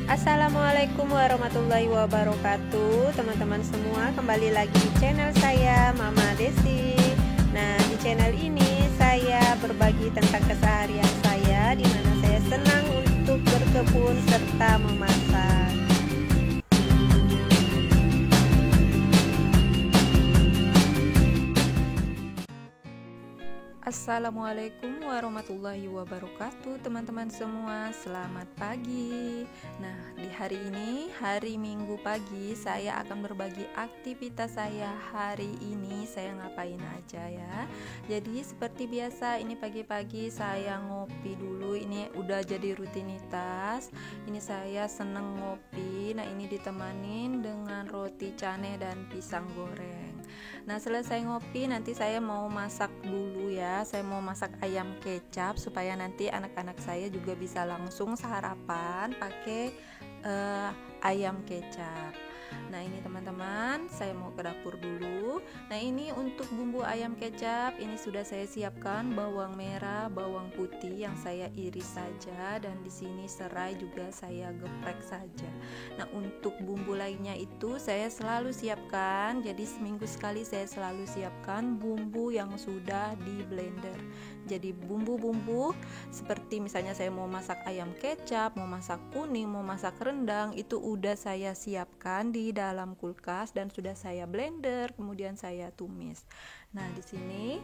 Assalamualaikum warahmatullahi wabarakatuh. Teman-teman semua, kembali lagi di channel saya, Mama Desi. Nah, di channel ini saya berbagi tentang keseharian saya, di mana saya senang untuk berkebun serta memasak. Assalamualaikum warahmatullahi wabarakatuh, teman-teman semua. Selamat pagi. Nah, di hari ini, hari Minggu pagi, saya akan berbagi aktivitas saya hari ini. Saya ngapain aja ya. Jadi seperti biasa, ini pagi-pagi saya ngopi dulu. Ini udah jadi rutinitas. Ini saya seneng ngopi. Nah, ini ditemanin dengan roti cane dan pisang goreng. Nah, selesai ngopi nanti saya mau masak dulu ya. Saya mau masak ayam kecap supaya nanti anak-anak saya juga bisa langsung sarapan pakai ayam kecap. Nah, ini teman-teman, saya mau ke dapur dulu. Nah, ini untuk bumbu ayam kecap, ini sudah saya siapkan bawang merah, bawang putih yang saya iris saja, dan di sini serai juga saya geprek saja. Nah, untuk bumbu lainnya itu saya selalu siapkan. Jadi seminggu sekali saya selalu siapkan bumbu yang sudah di blender. Jadi bumbu-bumbu seperti misalnya saya mau masak ayam kecap, mau masak kuning, mau masak rendang, itu udah saya siapkan di dalam kulkas dan sudah saya blender, kemudian saya tumis. Nah, di sini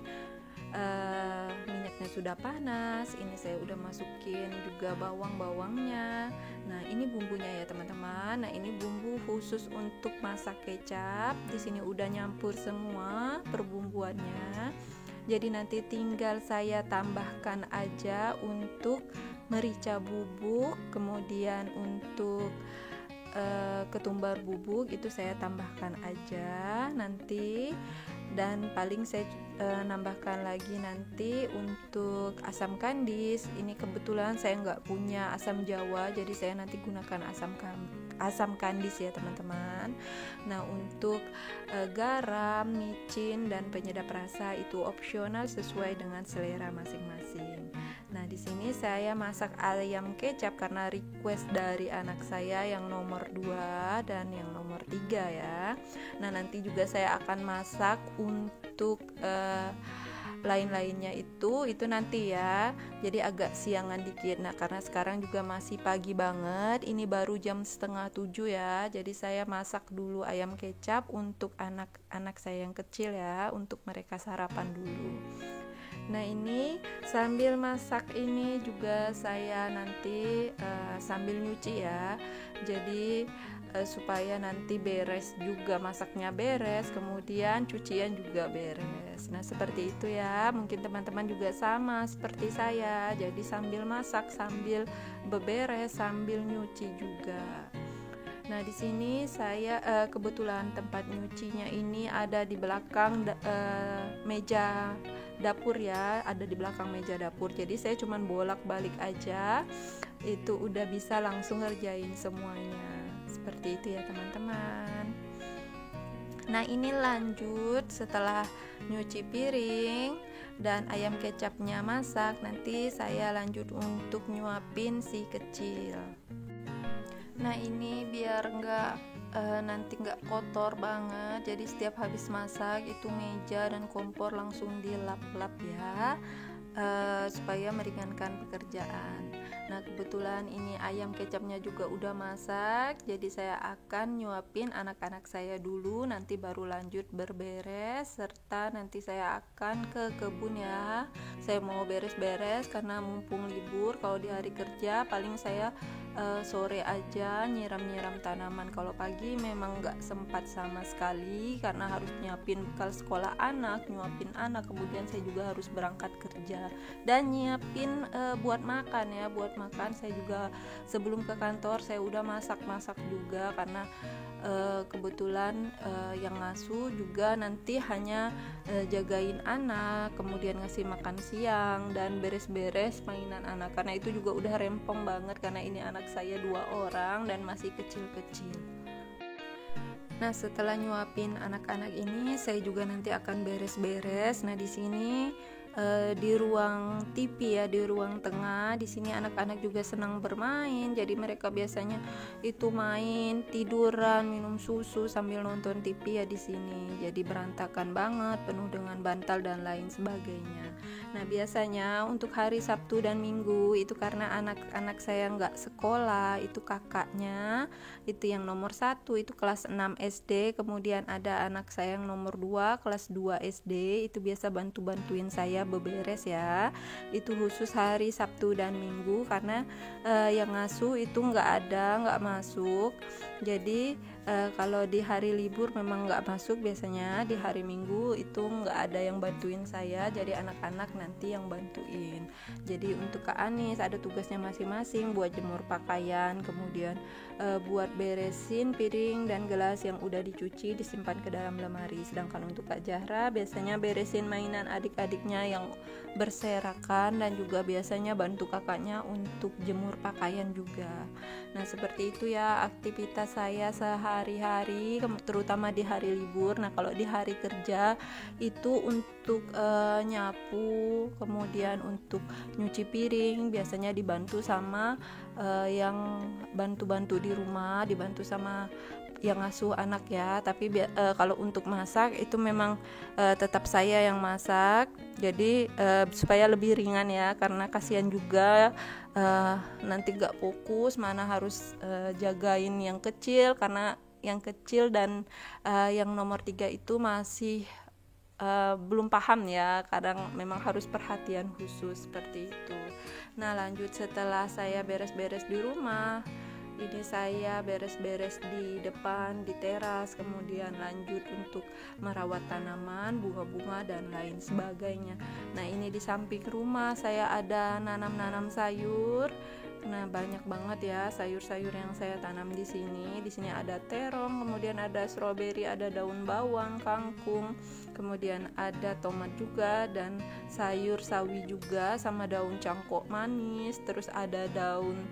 minyaknya sudah panas. Ini saya udah masukin juga bawang-bawangnya. Nah, ini bumbunya ya teman-teman. Nah, ini bumbu khusus untuk masak kecap. Di sini udah nyampur semua perbumbuannya. Jadi nanti tinggal saya tambahkan aja untuk merica bubuk, kemudian untuk ketumbar bubuk itu saya tambahkan aja nanti, dan paling saya nambahkan lagi nanti untuk asam kandis. Ini kebetulan saya nggak punya asam jawa, jadi saya nanti gunakan asam kandis ya teman-teman. Nah, untuk garam, micin, dan penyedap rasa itu opsional sesuai dengan selera masing-masing. Nah, di sini saya masak ayam kecap karena request dari anak saya yang nomor 2 dan yang nomor 3 ya. Nah, nanti juga saya akan masak untuk lain-lainnya itu nanti ya. Jadi agak siangan dikit. Nah, karena sekarang juga masih pagi banget. Ini baru jam 6:30 ya. Jadi saya masak dulu ayam kecap untuk anak-anak saya yang kecil ya, untuk mereka sarapan dulu. Nah, ini sambil masak ini juga saya nanti sambil nyuci ya. Jadi supaya nanti beres juga, masaknya beres, kemudian cucian juga beres. Nah, seperti itu ya. Mungkin teman-teman juga sama seperti saya. Jadi sambil masak, sambil beberes, sambil nyuci juga. Nah, di sini saya kebetulan tempat nyucinya ini ada di belakang meja dapur ya, ada di belakang meja dapur. Jadi saya cuman bolak-balik aja, itu udah bisa langsung ngerjain semuanya. Seperti itu ya teman-teman. Nah, ini lanjut setelah nyuci piring dan ayam kecapnya masak, nanti saya lanjut untuk nyuapin si kecil. Nah, ini biar nanti nggak kotor banget, jadi setiap habis masak itu meja dan kompor langsung dilap-lap ya, supaya meringankan pekerjaan. Nah, kebetulan ini ayam kecapnya juga udah masak, jadi saya akan nyuapin anak-anak saya dulu, nanti baru lanjut berberes, serta nanti saya akan ke kebun ya. Saya mau beres-beres karena mumpung libur. Kalau di hari kerja paling saya sore aja nyiram-nyiram tanaman. Kalau pagi memang nggak sempat sama sekali karena harus nyiapin bekal sekolah anak, nyuapin anak, kemudian saya juga harus berangkat kerja dan nyiapin buat makan ya. Buat makan saya juga sebelum ke kantor saya udah masak juga, karena kebetulan yang ngasuh juga nanti hanya jagain anak, kemudian ngasih makan siang dan beres-beres mainan anak, karena itu juga udah rempong banget karena ini anak saya 2 orang dan masih kecil-kecil. Nah, setelah nyuapin anak-anak ini, saya juga nanti akan beres-beres. Nah, di sini di ruang TV ya, di ruang tengah. Di sini anak-anak juga senang bermain, jadi mereka biasanya itu main, tiduran, minum susu sambil nonton TV ya di sini. Jadi berantakan banget, penuh dengan bantal dan lain sebagainya. Nah, biasanya untuk hari Sabtu dan Minggu itu karena anak-anak saya nggak sekolah, itu kakaknya itu yang nomor 1 itu kelas 6 SD, kemudian ada anak saya yang nomor 2 kelas 2 SD, itu biasa bantu-bantuin saya beberes ya. Itu khusus hari Sabtu dan Minggu karena yang ngasuh itu nggak masuk. Jadi kalau di hari libur memang nggak masuk, biasanya di hari Minggu itu nggak ada yang bantuin saya, jadi anak-anak nanti yang bantuin. Jadi untuk Kak Anis ada tugasnya masing-masing, buat jemur pakaian, kemudian buat beresin piring dan gelas yang udah dicuci disimpan ke dalam lemari. Sedangkan untuk Kak Zahra biasanya beresin mainan adik-adiknya yang berserakan, dan juga biasanya bantu kakaknya untuk jemur pakaian juga. Nah, seperti itu ya aktivitas saya sehari-hari, terutama di hari libur. Nah, kalau di hari kerja itu untuk nyapu, kemudian untuk nyuci piring biasanya dibantu sama yang bantu-bantu di rumah, dibantu sama yang ngasuh anak ya. Tapi kalau untuk masak itu memang tetap saya yang masak. Jadi supaya lebih ringan ya, karena kasihan juga nanti gak fokus, mana harus jagain yang kecil, karena yang kecil dan yang nomor 3 itu masih belum paham ya, kadang memang harus perhatian khusus seperti itu. Nah, lanjut setelah saya beres-beres di rumah, ini saya beres-beres di depan, di teras, kemudian lanjut untuk merawat tanaman, bunga-bunga dan lain sebagainya. Nah, ini di samping rumah saya ada nanam-nanam sayur. Nah, banyak banget ya sayur-sayur yang saya tanam di sini. Di sini ada terong, kemudian ada stroberi, ada daun bawang, kangkung, kemudian ada tomat juga, dan sayur sawi juga, sama daun cangkok manis. Terus ada daun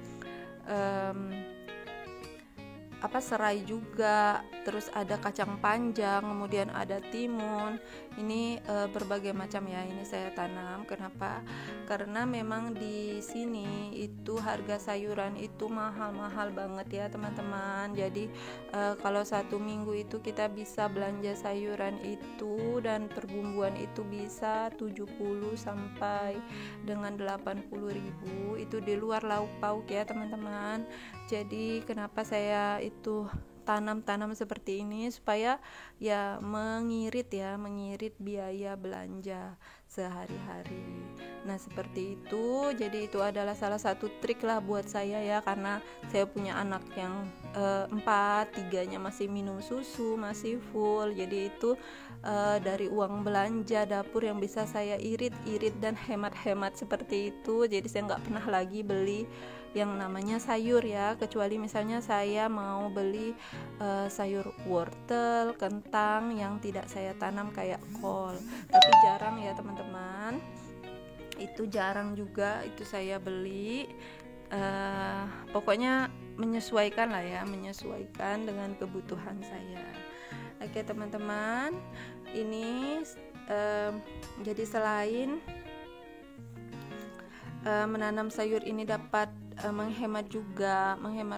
serai juga, terus ada kacang panjang, kemudian ada timun. Ini berbagai macam ya, ini saya tanam. Kenapa? Karena memang di sini itu harga sayuran itu mahal-mahal banget ya teman-teman. Jadi kalau 1 minggu itu kita bisa belanja sayuran itu dan perbumbuan itu bisa 70 sampai dengan 80.000, itu di luar lauk pauk ya teman-teman. Jadi kenapa saya itu tanam seperti ini, supaya ya mengirit biaya belanja sehari-hari. Nah, seperti itu. Jadi itu adalah salah satu trik lah buat saya ya, karena saya punya anak yang 4, 3-nya masih minum susu, masih full. Jadi itu dari uang belanja dapur yang bisa saya irit dan hemat seperti itu. Jadi saya nggak pernah lagi beli yang namanya sayur ya, kecuali misalnya saya mau beli sayur wortel, kentang yang tidak saya tanam kayak kol. Tapi jarang ya teman-teman, itu jarang juga itu saya beli. Pokoknya menyesuaikan dengan kebutuhan saya. Oke teman-teman, ini jadi selain menanam sayur ini dapat menghemat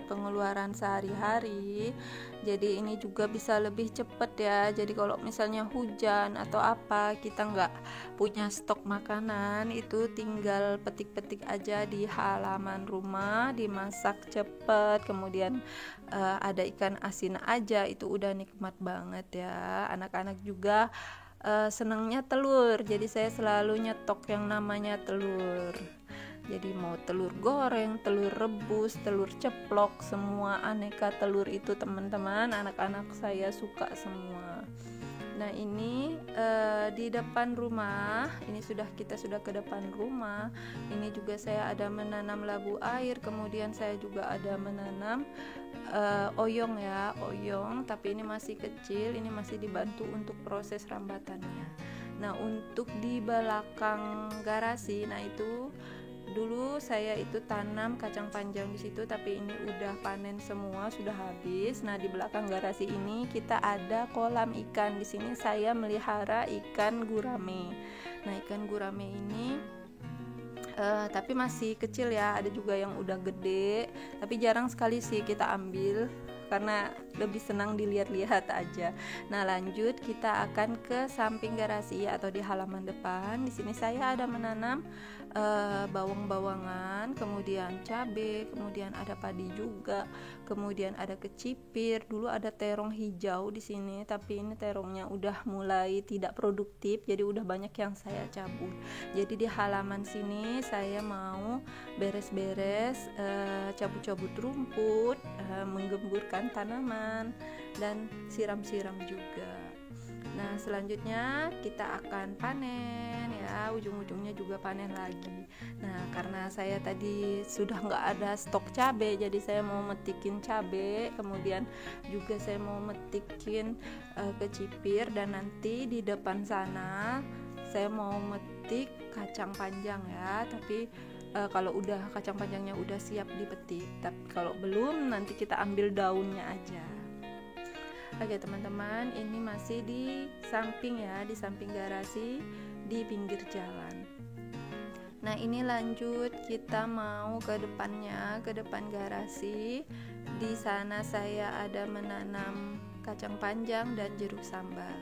pengeluaran sehari-hari. Jadi ini juga bisa lebih cepat ya. Jadi kalau misalnya hujan atau apa, kita nggak punya stok makanan, itu tinggal petik-petik aja di halaman rumah, dimasak cepet, kemudian ada ikan asin aja, itu udah nikmat banget ya. Anak-anak juga senangnya telur, jadi saya selalu nyetok yang namanya telur. Jadi mau telur goreng, telur rebus, telur ceplok, semua aneka telur itu teman-teman, anak-anak saya suka semua. Nah, ini di depan rumah, ini kita sudah ke depan rumah. Ini juga saya ada menanam labu air, kemudian saya juga ada menanam oyong, tapi ini masih kecil, ini masih dibantu untuk proses rambatannya. Nah, untuk di belakang garasi, nah itu dulu saya itu tanam kacang panjang di situ, tapi ini udah panen semua, sudah habis. Nah, di belakang garasi ini kita ada kolam ikan. Di sini saya melihara ikan gurame. Nah, ikan gurame ini tapi masih kecil ya, ada juga yang udah gede, tapi jarang sekali sih kita ambil karena lebih senang dilihat-lihat aja. Nah, lanjut kita akan ke samping garasi atau di halaman depan. Di sini saya ada menanam bawang-bawangan, kemudian cabai, kemudian ada padi juga, kemudian ada kecipir. Dulu ada terong hijau di sini, tapi ini terongnya udah mulai tidak produktif, jadi udah banyak yang saya cabut. Jadi di halaman sini saya mau beres-beres, cabut-cabut rumput, menggemburkan tanaman, dan siram-siram juga. Nah, selanjutnya kita akan panen ya, ujung-ujungnya juga panen lagi. Nah, karena saya tadi sudah nggak ada stok cabai, jadi saya mau metikin cabai, kemudian juga saya mau metikin kecipir, dan nanti di depan sana saya mau metik kacang panjang ya. Tapi kalau udah kacang panjangnya udah siap dipetik, tapi kalau belum nanti kita ambil daunnya aja. Oke teman-teman, ini masih di samping ya, di samping garasi, di pinggir jalan. Nah, ini lanjut kita mau ke depannya, ke depan garasi. Di sana saya ada menanam kacang panjang dan jeruk sambal.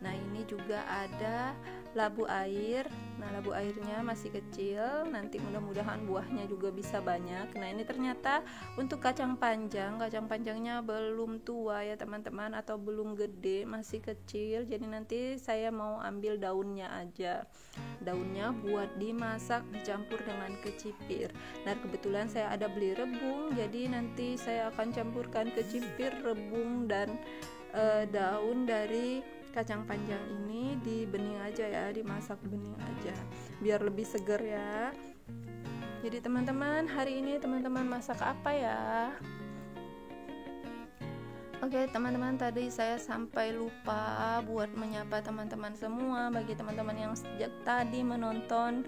Nah, ini juga ada labu air. Nah, labu airnya masih kecil, nanti mudah-mudahan buahnya juga bisa banyak. Nah, ini ternyata untuk kacang panjangnya belum tua ya teman-teman, atau belum gede, masih kecil. Jadi nanti saya mau ambil daunnya aja. Daunnya buat dimasak dicampur dengan kecipir. Nah, kebetulan saya ada beli rebung, jadi nanti saya akan campurkan kecipir, rebung, dan daun dari kacang panjang ini di bening aja ya, dimasak bening aja biar lebih seger ya. Jadi teman-teman, hari ini teman-teman masak apa ya? Oke teman-teman, tadi saya sampai lupa buat menyapa teman-teman semua. Bagi teman-teman yang sejak tadi menonton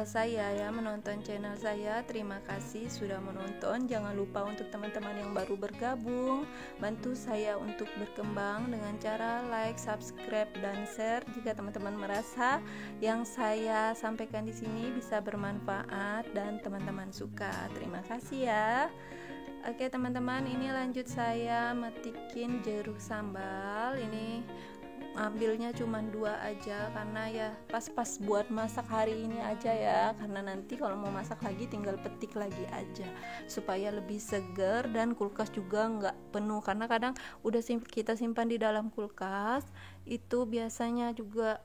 saya ya, menonton channel saya, terima kasih sudah menonton. Jangan lupa untuk teman-teman yang baru bergabung, bantu saya untuk berkembang dengan cara like, subscribe, dan share jika teman-teman merasa yang saya sampaikan di sini bisa bermanfaat dan teman-teman suka. Terima kasih ya. Oke teman-teman, ini lanjut saya metikin jeruk sambal. Ini ambilnya cuma 2 aja karena ya pas-pas buat masak hari ini aja ya, karena nanti kalau mau masak lagi tinggal petik lagi aja supaya lebih seger, dan kulkas juga nggak penuh, karena kadang udah kita simpan di dalam kulkas itu biasanya juga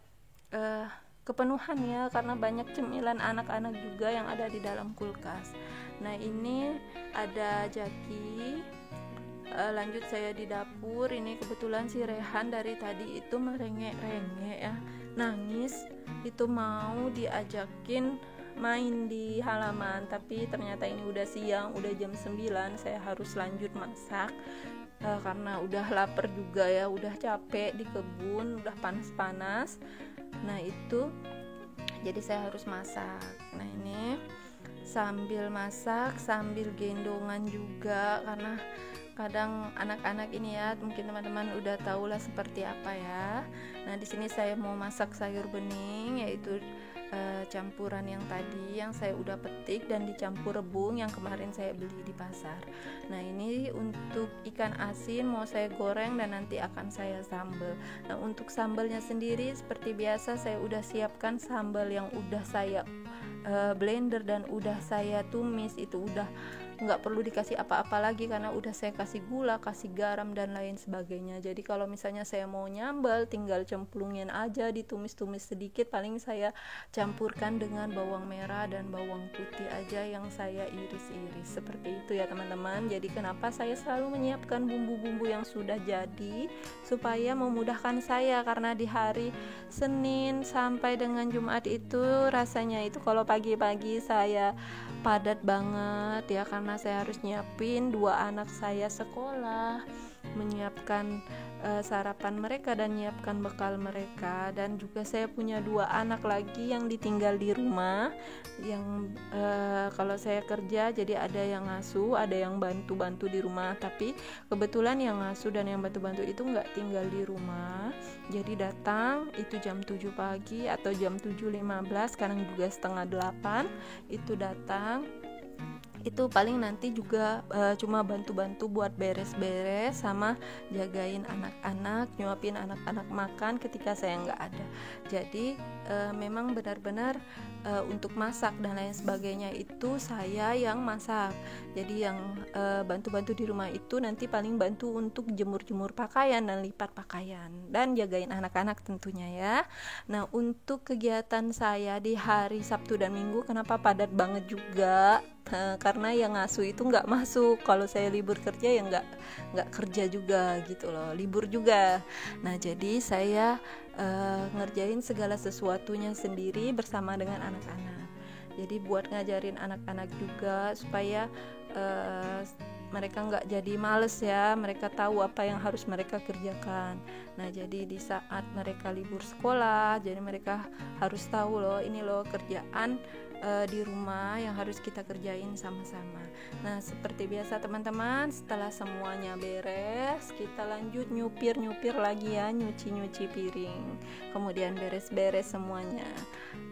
kepenuhan ya, karena banyak cemilan anak-anak juga yang ada di dalam kulkas. Nah, ini ada jaki. Lanjut saya di dapur. Ini kebetulan si Rehan dari tadi itu merengek-rengek ya, nangis. Itu mau diajakin main di halaman, tapi ternyata ini udah siang, udah jam 9, saya harus lanjut masak. Karena udah lapar juga ya, udah capek di kebun, udah panas-panas. Nah, itu jadi saya harus masak. Nah, ini sambil masak sambil gendongan juga, karena kadang anak-anak ini ya, mungkin teman-teman udah tahu lah seperti apa ya. Nah, di sini saya mau masak sayur bening, yaitu campuran yang tadi yang saya udah petik dan dicampur rebung yang kemarin saya beli di pasar. Nah, ini untuk ikan asin mau saya goreng dan nanti akan saya sambal. Nah, untuk sambalnya sendiri seperti biasa saya udah siapkan sambal yang udah saya blender dan udah saya tumis. Itu udah nggak perlu dikasih apa-apa lagi karena udah saya kasih gula, kasih garam, dan lain sebagainya. Jadi kalau misalnya saya mau nyambal, tinggal cemplungin aja, ditumis-tumis sedikit, paling saya campurkan dengan bawang merah dan bawang putih aja yang saya iris-iris. Seperti itu ya teman-teman. Jadi kenapa saya selalu menyiapkan bumbu-bumbu yang sudah jadi, supaya memudahkan saya, karena di hari Senin sampai dengan Jumat itu rasanya itu kalau pagi-pagi saya padat banget ya, karena saya harus nyiapin 2 anak saya sekolah, menyiapkan sarapan mereka dan menyiapkan bekal mereka. Dan juga saya punya 2 anak lagi yang ditinggal di rumah, yang kalau saya kerja jadi ada yang ngasuh, ada yang bantu-bantu di rumah, tapi kebetulan yang ngasuh dan yang bantu-bantu itu nggak tinggal di rumah, jadi datang itu jam 7 pagi atau jam 7.15, sekarang juga setengah 8 itu datang. Itu paling nanti juga cuma bantu-bantu buat beres-beres sama jagain anak-anak, nyuapin anak-anak makan ketika saya nggak ada. Jadi memang benar-benar untuk masak dan lain sebagainya itu saya yang masak. Jadi yang bantu-bantu di rumah itu nanti paling bantu untuk jemur-jemur pakaian dan lipat pakaian dan jagain anak-anak tentunya ya. Nah, untuk kegiatan saya di hari Sabtu dan Minggu kenapa padat banget juga? Karena yang ngasuh itu nggak masuk. Kalau saya libur kerja ya nggak kerja juga gitu loh, libur juga. Nah, jadi saya ngerjain segala sesuatunya sendiri bersama dengan anak-anak. Jadi buat ngajarin anak-anak juga supaya mereka nggak jadi males ya, mereka tahu apa yang harus mereka kerjakan. Nah, jadi di saat mereka libur sekolah, jadi mereka harus tahu loh, ini loh kerjaan di rumah yang harus kita kerjain sama-sama. Nah, seperti biasa teman-teman, setelah semuanya beres, kita lanjut nyupir lagi ya, nyuci piring, kemudian beres-beres semuanya.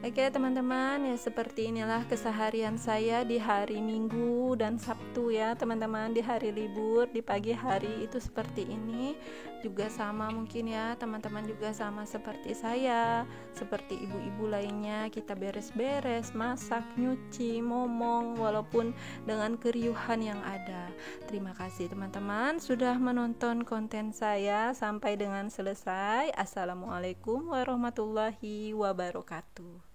Oke teman-teman, ya seperti inilah keseharian saya di hari Minggu dan Sabtu ya teman-teman, di hari libur, di pagi hari itu seperti ini. Juga sama mungkin ya, teman-teman juga sama seperti saya, seperti ibu-ibu lainnya, kita beres-beres, masak, nyuci, ngomong, walaupun dengan keriuhan yang ada. Terima kasih teman-teman sudah menonton konten saya sampai dengan selesai. Assalamualaikum warahmatullahi wabarakatuh.